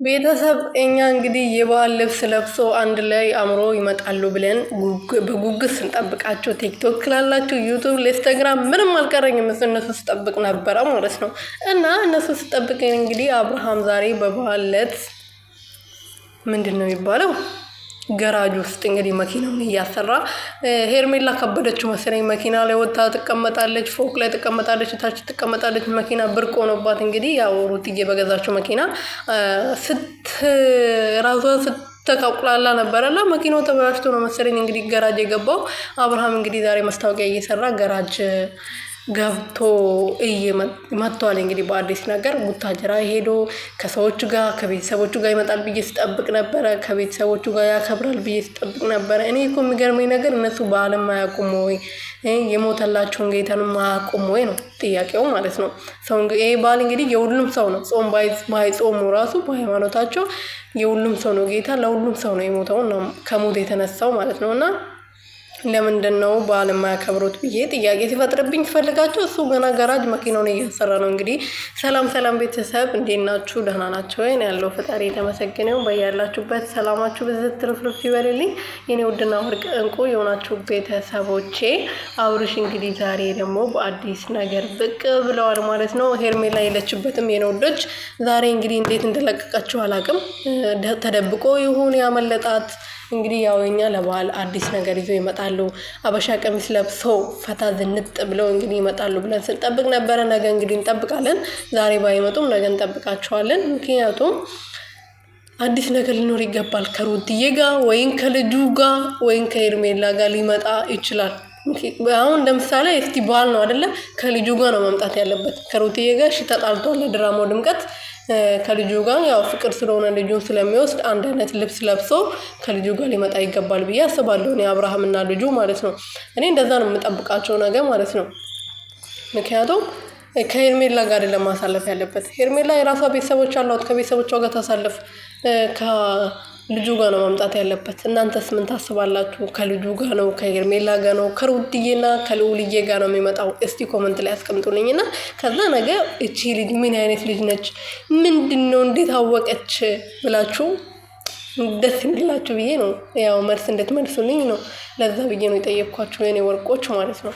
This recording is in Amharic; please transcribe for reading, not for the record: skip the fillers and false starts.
ቤተሰብ እኛ እንግዲህ የበዓል ልብስ ለብሶ አንድ ላይ አምሮ ይመጣሉ ብለን በጉጉት ስንጠብቃቸው ቲክቶክ ላላችሁ ዩቱብ ኢንስታግራም ምንም አልቀረኝም እነሱ ስጠብቅ ነበረ ማለት ነው። እና እነሱ ስጠብቅ እንግዲህ አብርሃም ዛሬ በበዓል ዕለት ምንድነው የሚባለው ገራጅ ውስጥ እንግዲህ መኪናውን እያሰራ ሄርሜላ ከበደችው መሰለኝ መኪና ላይ ወጣ ትቀመጣለች፣ ፎቅ ላይ ትቀመጣለች፣ ታች ትቀመጣለች። መኪና ብርቅ ሆኖባት እንግዲህ ያው ሩትዬ በገዛችው መኪና ራሷን ስተካቁላላ ነበረና መኪናው ተበላሽቶ ነው መሰለኝ እንግዲህ ገራጅ የገባው። አብርሃም እንግዲህ ዛሬ ማስታወቂያ እየሰራ ገራጅ ገብቶ መጥቷል። እንግዲህ በአዲስ ነገር ቡታጅራ ሄዶ ከሰዎቹ ጋር ከቤተሰቦቹ ጋር ይመጣል ብዬ ስጠብቅ ነበረ። ከቤተሰቦቹ ጋር ያከብራል ብዬ ስጠብቅ ነበረ። እኔ እኮ የሚገርመኝ ነገር እነሱ በዓለም አያውቁም ወይ የሞተላቸውን ጌታንም አያውቁም ወይ ነው ጥያቄው ማለት ነው። ሰው ይሄ በዓል እንግዲህ የሁሉም ሰው ነው። ጾም ባይጾሙ ራሱ በሃይማኖታቸው የሁሉም ሰው ነው። ጌታ ለሁሉም ሰው ነው የሞተው ነው ከሞት የተነሳው ማለት ነው። እና ለምንድነው በዓል የማያከብሩት ብዬ ጥያቄ ሲፈጥርብኝ ፈልጋቸው እሱ ገና ገራጅ መኪናውን እያሰራ ነው። እንግዲህ ሰላም ቤተሰብ እንዴት ናችሁ? ደህና ናቸው ወይ? ያለው ፈጣሪ የተመሰገነው። በያላችሁበት ሰላማችሁ ብዝት ትርፍርፍ ይበልልኝ የኔ ውድና ወርቅ እንቁ የሆናችሁ ቤተሰቦቼ። አብርሽ እንግዲህ ዛሬ ደግሞ በአዲስ ነገር ብቅ ብለዋል ማለት ነው። ሄርሜላ የለችበትም የኔ ውዶች። ዛሬ እንግዲህ እንዴት እንደለቀቀችው አላውቅም። ተደብቆ ይሁን ያመለጣት እንግዲህ ያው እኛ ለበዓል አዲስ ነገር ይዘው ይመጣሉ። አበሻ ቀሚስ ለብሰው ፈታ ዝንጥ ብለው እንግዲህ ይመጣሉ ብለን ስንጠብቅ ነበረ። ነገ እንግዲህ እንጠብቃለን። ዛሬ ባይመጡም ነገ እንጠብቃቸዋለን። ምክንያቱም አዲስ ነገር ሊኖር ይገባል። ከሩትዬ ጋር ወይም ከልጁ ጋር ወይም ከሄርሜላ ጋር ሊመጣ ይችላል። አሁን ለምሳሌ እስቲ በዓል ነው አይደለ? ከልጁ ጋር ነው መምጣት ያለበት። ከሩትዬ ጋር ተጣልቷል ለድራማው ድምቀት። ከልጁ ጋር ያው ፍቅር ስለሆነ ልጁን ስለሚወስድ አንድ አይነት ልብስ ለብሶ ከልጁ ጋር ሊመጣ ይገባል ብዬ አስባለሁ። እኔ አብርሃምና ልጁ ማለት ነው። እኔ እንደዛ ነው የምጠብቃቸው ነገር ማለት ነው። ምክንያቱም ከሄርሜላ ጋር አይደለም ማሳለፍ ያለበት። ሄርሜላ የራሷ ቤተሰቦች አሏት። ከቤተሰቦቿ ጋር ታሳልፍ። ከልጁ ጋር ነው መምጣት ያለበት። እናንተስ ምን ታስባላችሁ? ከልጁ ጋር ነው ከሄርሜላ ጋር ነው ከሩትዬና ከልዑልዬ ጋር ነው የሚመጣው? እስቲ ኮመንት ላይ አስቀምጡልኝና ከዛ ነገ እቺ ልጅ ምን አይነት ልጅ ነች፣ ምንድነው፣ እንዴት አወቀች ብላችሁ ደስ እንዲላችሁ ብዬ ነው ያው መልስ እንድትመልሱልኝ ነው። ለዛ ብዬ ነው የጠየቅኳችሁ የኔ ወርቆች ማለት ነው።